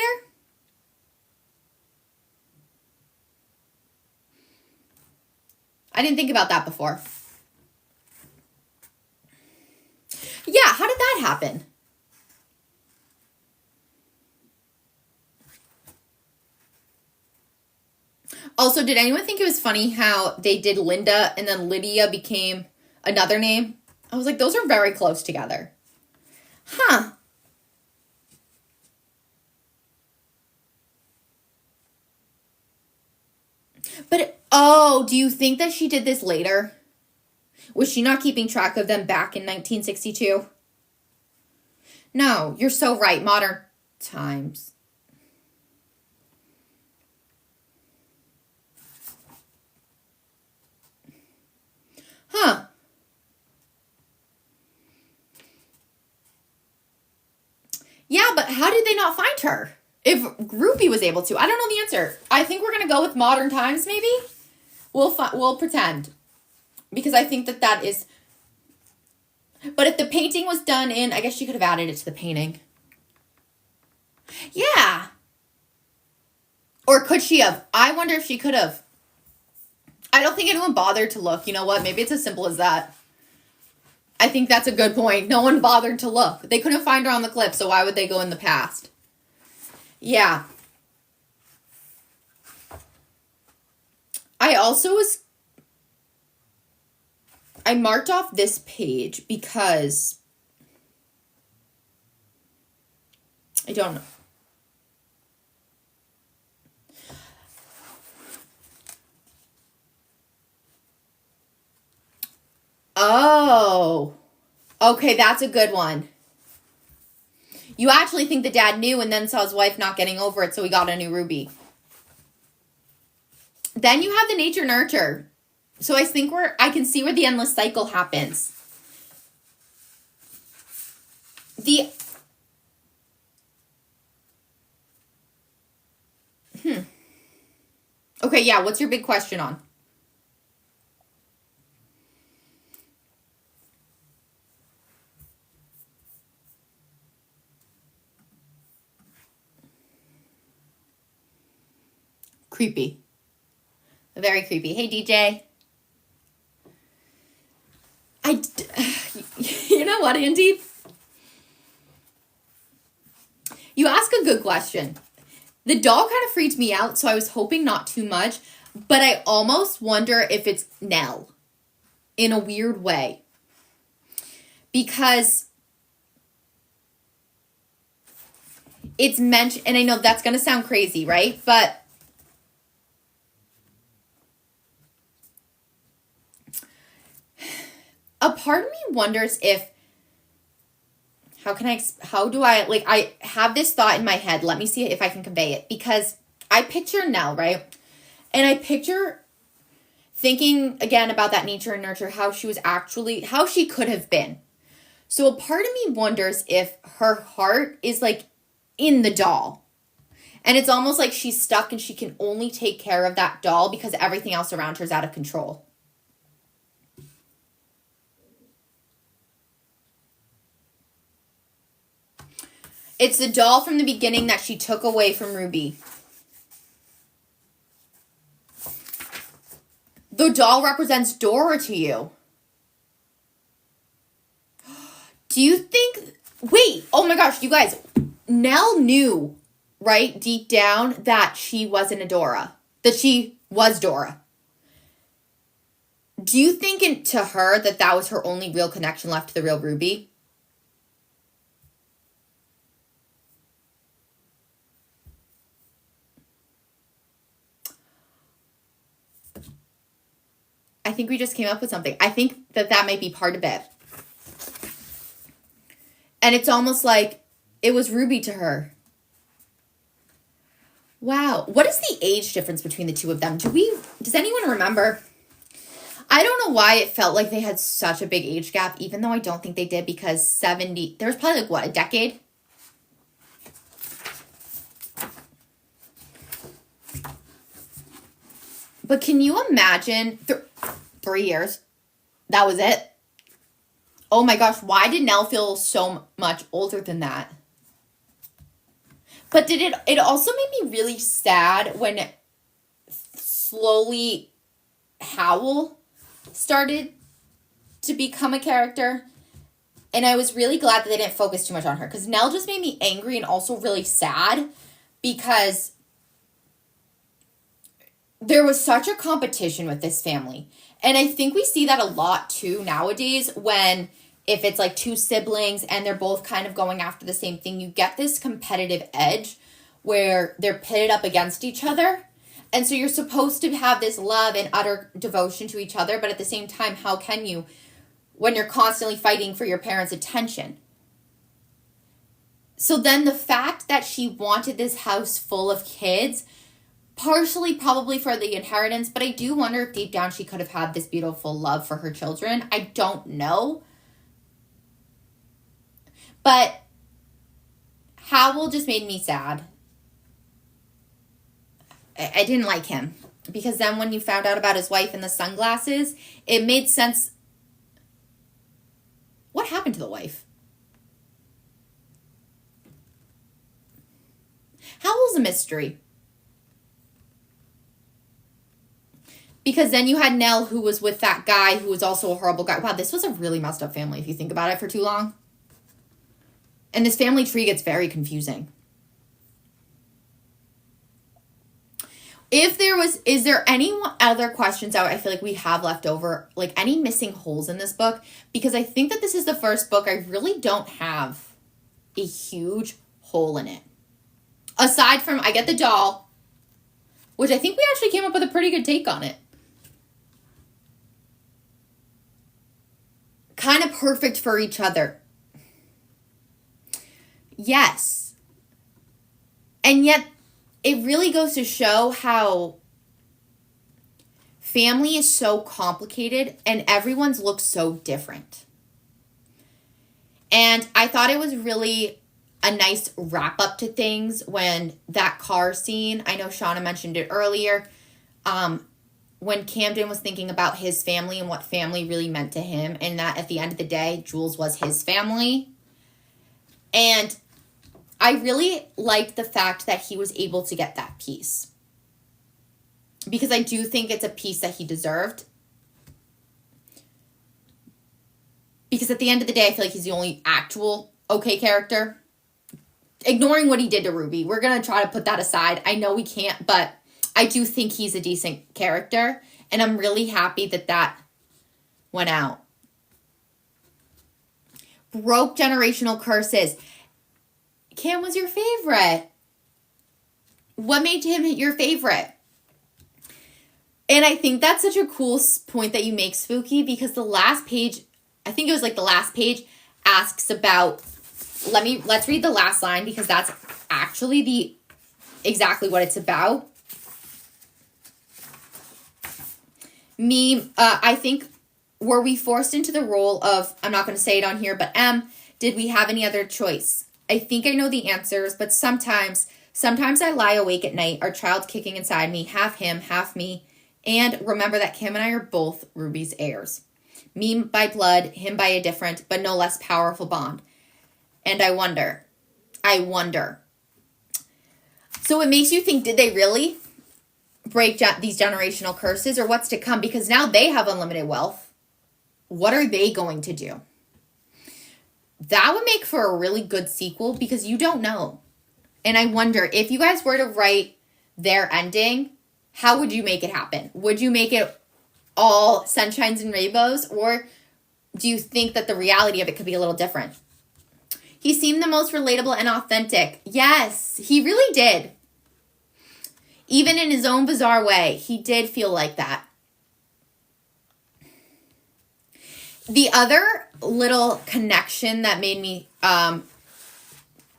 Speaker 1: I didn't think about that before. Yeah, how did that happen? Also, did anyone think it was funny how they did Linda and then Lydia became another name? I was like, those are very close together. Huh. But, do you think that she did this later? Was she not keeping track of them back in 1962? No, you're so right. Modern times. Huh. Yeah, but how did they not find her? If Ruby was able to. I don't know the answer. I think we're going to go with modern times, maybe? We'll pretend. Because I think that is... But if the painting was done in, I guess she could have added it to the painting. Yeah. Or could she have? I wonder if she could have. I don't think anyone bothered to look. You know what? Maybe it's as simple as that. I think that's a good point. No one bothered to look. They couldn't find her on the clip, so why would they go in the past? Yeah. I marked off this page because I don't know. Oh, okay, that's a good one. You actually think the dad knew and then saw his wife not getting over it, so he got a new Ruby. Then you have the nature nurture. So I think I can see where the endless cycle happens. Okay, yeah, what's your big question on? Creepy. Very creepy. Hey, DJ. You know what, Andy? You ask a good question. The doll kind of freaked me out, so I was hoping not too much, but I almost wonder if it's Nell in a weird way. Because it's mentioned, and I know that's going to sound crazy, right? But a part of me wonders if, I have this thought in my head. Let me see if I can convey it. Because I picture Nell, right? And I picture thinking again about that nature and nurture, how she could have been. So a part of me wonders if her heart is like in the doll. And it's almost like she's stuck and she can only take care of that doll because everything else around her is out of control. It's the doll from the beginning that she took away from Ruby. The doll represents Dora to you. Do you think... Wait, oh my gosh, you guys. Nell knew, right, deep down, that she wasn't a Dora. That she was Dora. Do you think to her that was her only real connection left to the real Ruby? I think we just came up with something. I think that might be part of it. And it's almost like it was Ruby to her. Wow. What is the age difference between the two of them? Does anyone remember? I don't know why it felt like they had such a big age gap, even though I don't think they did, because there was probably a decade? But can you imagine 3 years? That was it? Oh my gosh, why did Nell feel so much older than that? But it also made me really sad when slowly Howl started to become a character. And I was really glad that they didn't focus too much on her, because Nell just made me angry and also really sad, because there was such a competition with this family. And I think we see that a lot too nowadays, when if it's like two siblings and they're both kind of going after the same thing, you get this competitive edge where they're pitted up against each other. And so you're supposed to have this love and utter devotion to each other, but at the same time, how can you when you're constantly fighting for your parents' attention? So then the fact that she wanted this house full of kids, partially probably for the inheritance, but I do wonder if deep down she could have had this beautiful love for her children. I don't know. But Howl just made me sad. I didn't like him. Because then when you found out about his wife and the sunglasses, it made sense. What happened happened to the wife? Howell's a mystery. Because then you had Nell, who was with that guy who was also a horrible guy. Wow, this was a really messed up family if you think about it for too long. And this family tree gets very confusing. Is there any other questions out I feel like we have left over? Like any missing holes in this book? Because I think that this is the first book I really don't have a huge hole in it. Aside from, I get the doll, which I think we actually came up with a pretty good take on it. Kind of perfect for each other. Yes. And yet, it really goes to show how family is so complicated and everyone's looks so different. And I thought it was really a nice wrap up to things when that car scene, I know Shauna mentioned it earlier, when Camden was thinking about his family and what family really meant to him, and that at the end of the day, Jules was his family. And I really liked the fact that he was able to get that piece. Because I do think it's a piece that he deserved. Because at the end of the day, I feel like he's the only actual okay character. Ignoring what he did to Ruby. We're going to try to put that aside. I know we can't, but I do think he's a decent character. And I'm really happy that that went out. Broke generational curses. Cam was your favorite. What made him your favorite? And I think that's such a cool point that you make, Spooky, because the last page, I think it was like the last page, asks about, let's read the last line because that's actually exactly what it's about. I think, were we forced into the role of, I'm not going to say it on here, but did we have any other choice? I think I know the answers, but sometimes I lie awake at night, our child's kicking inside me, half him, half me, and remember that Kim and I are both Ruby's heirs. Me by blood, him by a different, but no less powerful bond. And I wonder. So it makes you think, did they really break these generational curses, or what's to come? Because now they have unlimited wealth. What are they going to do? That would make for a really good sequel because you don't know. And I wonder, if you guys were to write their ending, how would you make it happen? Would you make it all sunshines and rainbows? Or do you think that the reality of it could be a little different? He seemed the most relatable and authentic. Yes, he really did. Even in his own bizarre way, he did feel like that. The other little connection that made me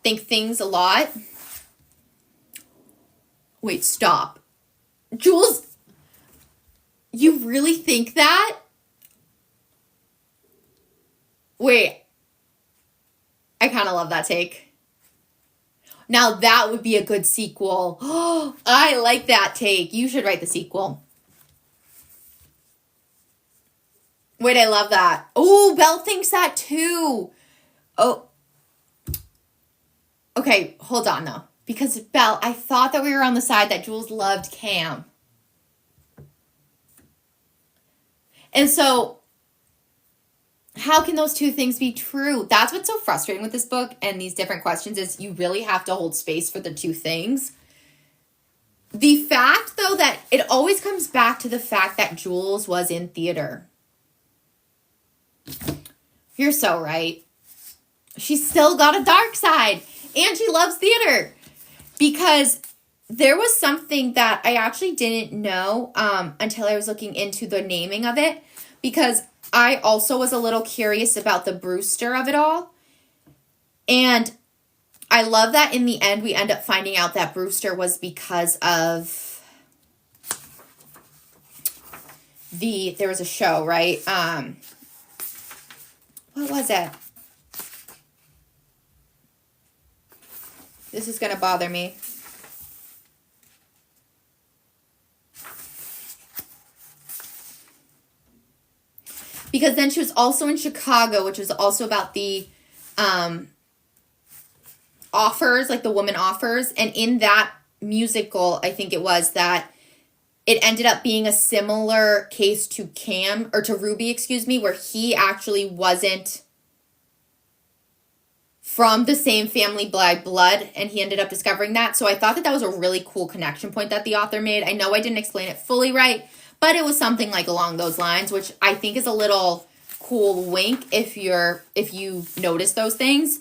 Speaker 1: think things a lot. Wait, stop. Jules, you really think that? Wait. I kind of love that take. Now that would be a good sequel. Oh, I like that take. You should write the sequel. Wait, I love that. Oh, Belle thinks that too. Oh. Okay, hold on though. Because Belle, I thought that we were on the side that Jules loved Cam. And so, how can those two things be true? That's what's so frustrating with this book and these different questions is you really have to hold space for the two things. The fact, though, that it always comes back to the fact that Jules was in theater. You're so right. She's still got a dark side. And she loves theater. Because there was something that I actually didn't know until I was looking into the naming of it. Because I also was a little curious about the Brewster of it all. And I love that in the end we end up finding out that Brewster was because of there was a show, right? What was it? This is going to bother me. Because then she was also in Chicago, which was also about the offers, like the woman offers. And in that musical, I think it was that it ended up being a similar case to Cam, or to Ruby, excuse me, where he actually wasn't from the same family by blood, and he ended up discovering that. So I thought that that was a really cool connection point that the author made. I know I didn't explain it fully right, but it was something like along those lines, which I think is a little cool wink if you notice those things.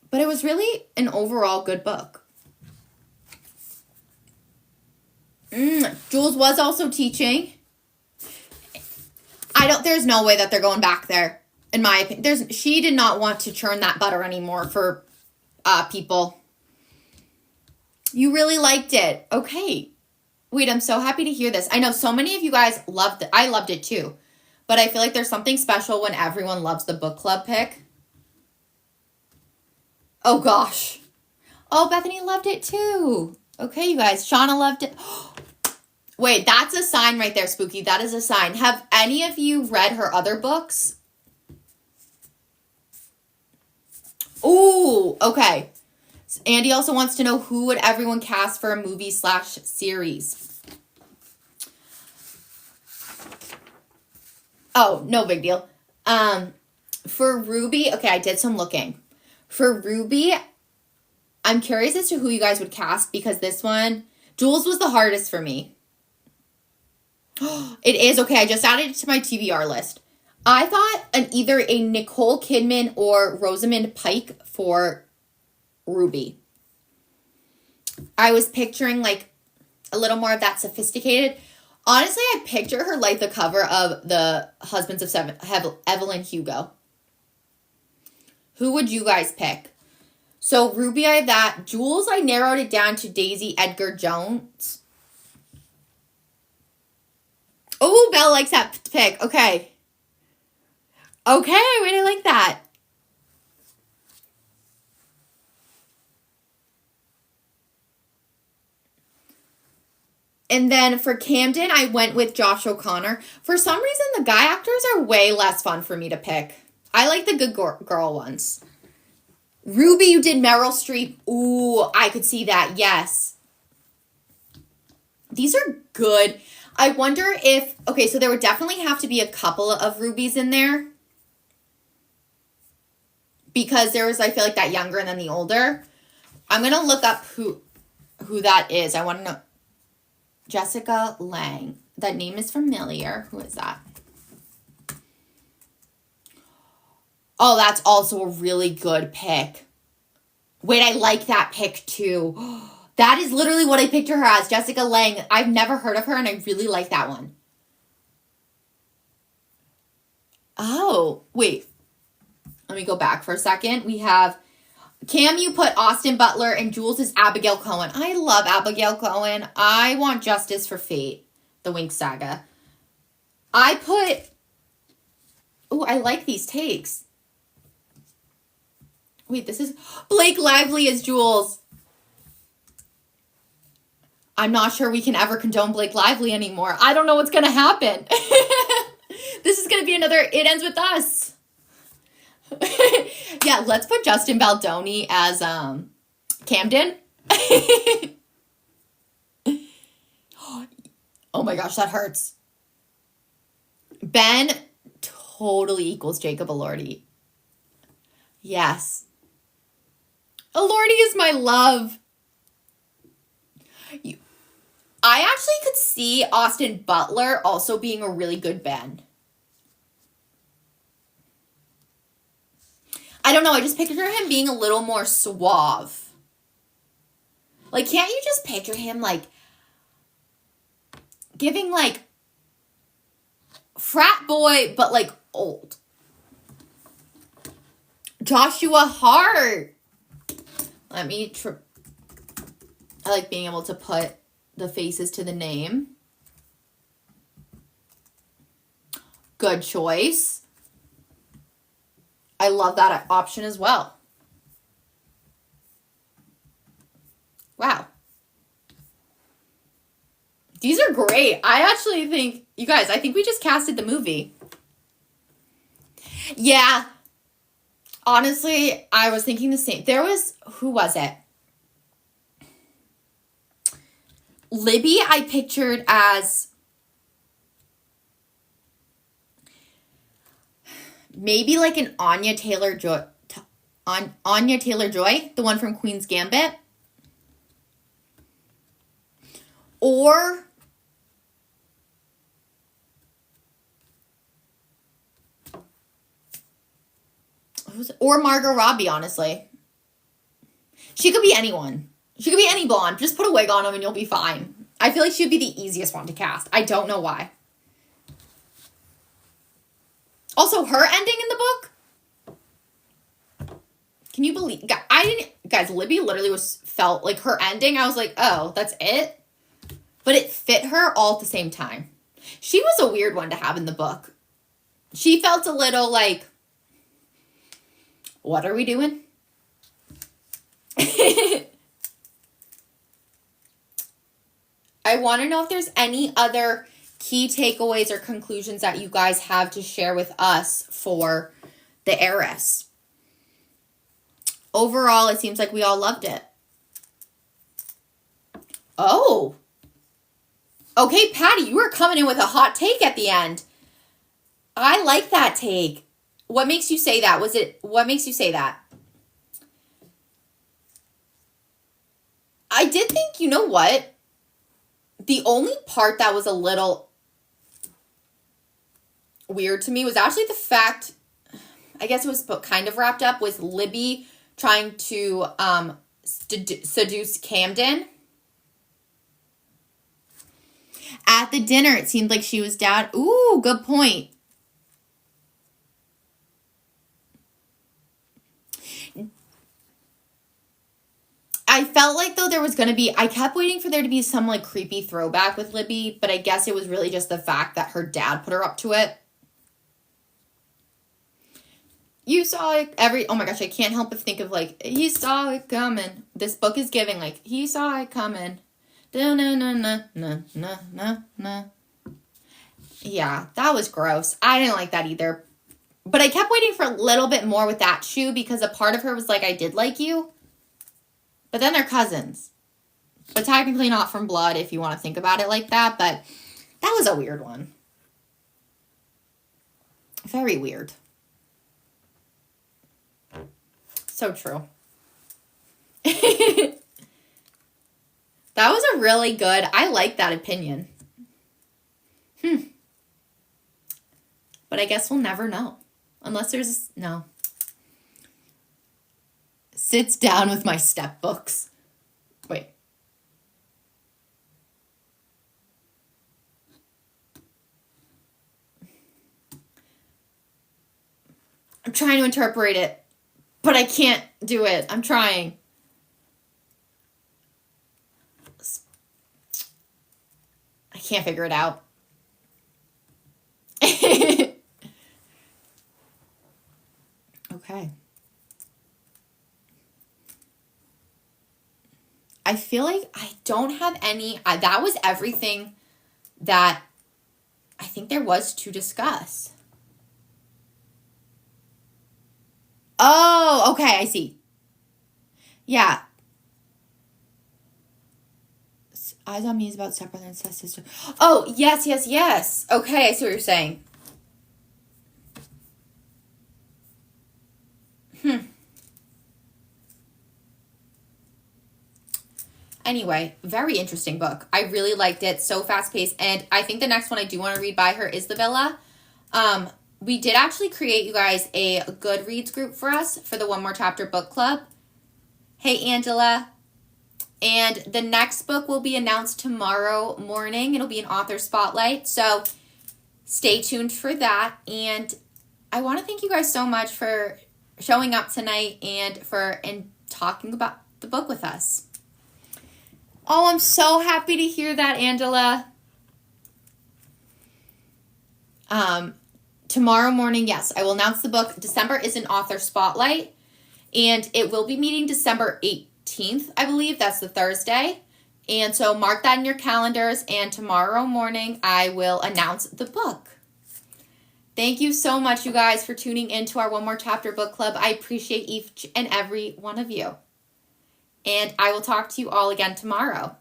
Speaker 1: But it was really an overall good book. Jules was also teaching. There's no way that they're going back there, in my opinion. She did not want to churn that butter anymore for people. You really liked it. Okay. Wait, I'm so happy to hear this. I know so many of you guys loved it. I loved it too. But I feel like there's something special when everyone loves the book club pick. Oh, gosh. Oh, Bethany loved it too. Okay, you guys. Shauna loved it. Wait, that's a sign right there, Spooky. That is a sign. Have any of you read her other books? Ooh, okay. Andy also wants to know who would everyone cast for a movie/series. Oh, no big deal. For Ruby, okay, I did some looking. For Ruby, I'm curious as to who you guys would cast, because this one, Jules was the hardest for me. It is. Okay, I just added it to my TBR list. I thought either a Nicole Kidman or Rosamund Pike for Ruby. I was picturing like a little more of that sophisticated. Honestly, I picture her like the cover of The Husbands of Evelyn Hugo. Who would you guys pick? So Ruby, I have that. Jules, I narrowed it down to Daisy Edgar Jones. Oh, Belle likes that pick. Okay. Okay, wait, I like that. And then for Camden, I went with Josh O'Connor. For some reason, the guy actors are way less fun for me to pick. I like the good girl ones. Ruby, you did Meryl Streep. Ooh, I could see that. Yes. These are good. I wonder if... Okay, so there would definitely have to be a couple of Rubies in there. Because there was, I feel like, that younger and then the older. I'm going to look up who that is. I want to know. Jessica Lange. That name is familiar. Who is that? Oh, that's also a really good pick. Wait, I like that pick too. That is literally what I picture her as, Jessica Lange. I've never heard of her, and I really like that one. Oh, wait. Let me go back for a second. We have Cam, you put Austin Butler, and Jules is Abigail Cohen. I love Abigail Cohen. I want justice for Fate, the Winx saga. I put... Oh, I like these takes. Wait, this is... Blake Lively as Jules. I'm not sure we can ever condone Blake Lively anymore. I don't know what's going to happen. This is going to be another It Ends With Us. Yeah, let's put Justin Baldoni as Camden. Oh my gosh, that hurts. Ben totally equals Jacob Elordi. Yes. Elordi is my love. I actually could see Austin Butler also being a really good Ben. I don't know, I just picture him being a little more suave. Like, can't you just picture him, like, giving, like, frat boy, but, like, old? Joshua Hart. Let me I like being able to put the faces to the name. Good choice. I love that option as well. Wow. These are great. I actually think, You guys, I think we just casted the movie. Yeah. Honestly, I was thinking the same. Who was it? Libby, I pictured as maybe like an Anya Taylor-Joy, the one from Queen's Gambit. Or Margot Robbie, honestly. She could be anyone. She could be any blonde. Just put a wig on him and you'll be fine. I feel like she'd be the easiest one to cast. I don't know why. Also, her ending in the book. Can you believe? Guys, Libby literally felt like her ending. I was like, oh, that's it? But it fit her all at the same time. She was a weird one to have in the book. She felt a little like, what are we doing? I want to know if there's any other key takeaways or conclusions that you guys have to share with us for the Heiress. Overall, it seems like we all loved it. Oh. Okay, Patty, you were coming in with a hot take at the end. I like that take. What makes you say that? What makes you say that? I did think, you know what? The only part that was a little weird to me was actually the fact, I guess it was kind of wrapped up, with Libby trying to seduce Camden. At the dinner, it seemed like she was down. Ooh, good point. I felt like, though, there was going to be, I kept waiting for there to be some, like, creepy throwback with Libby, but I guess it was really just the fact that her dad put her up to it. You saw it oh my gosh, I can't help but think of, like, he saw it coming. This book is giving, like, he saw it coming. Da-na-na-na-na-na-na-na. Yeah, that was gross. I didn't like that either. But I kept waiting for a little bit more with that shoe because a part of her was like, I did like you. But then they're cousins. But technically not from blood if you want to think about it like that. But that was a weird one. Very weird. So true. That was a really good, I like that opinion. But I guess we'll never know. Unless there's, no. Sits down with my step books. Wait. I'm trying to interpret it, but I can't do it. I'm trying. I can't figure it out. Okay. I feel like I don't have any, that was everything that I think there was to discuss. Oh, okay, I see. Yeah. Eyes on Me is about stepbrother and stepsister. Oh, yes. Okay, I see what you're saying. Anyway, very interesting book. I really liked it. So fast-paced. And I think the next one I do want to read by her is The Villa. We did actually create, you guys, a Goodreads group for us for the One More Chapter book club. Hey, Angela. And the next book will be announced tomorrow morning. It'll be an author spotlight. So stay tuned for that. And I want to thank you guys so much for showing up tonight and talking about the book with us. Oh, I'm so happy to hear that, Angela. Tomorrow morning, yes, I will announce the book. December is an author spotlight, and it will be meeting December 18th, I believe. That's the Thursday. And so mark that in your calendars, and tomorrow morning I will announce the book. Thank you so much, you guys, for tuning into our One More Chapter book club. I appreciate each and every one of you. And I will talk to you all again tomorrow.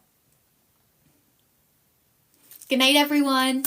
Speaker 1: Good night, everyone.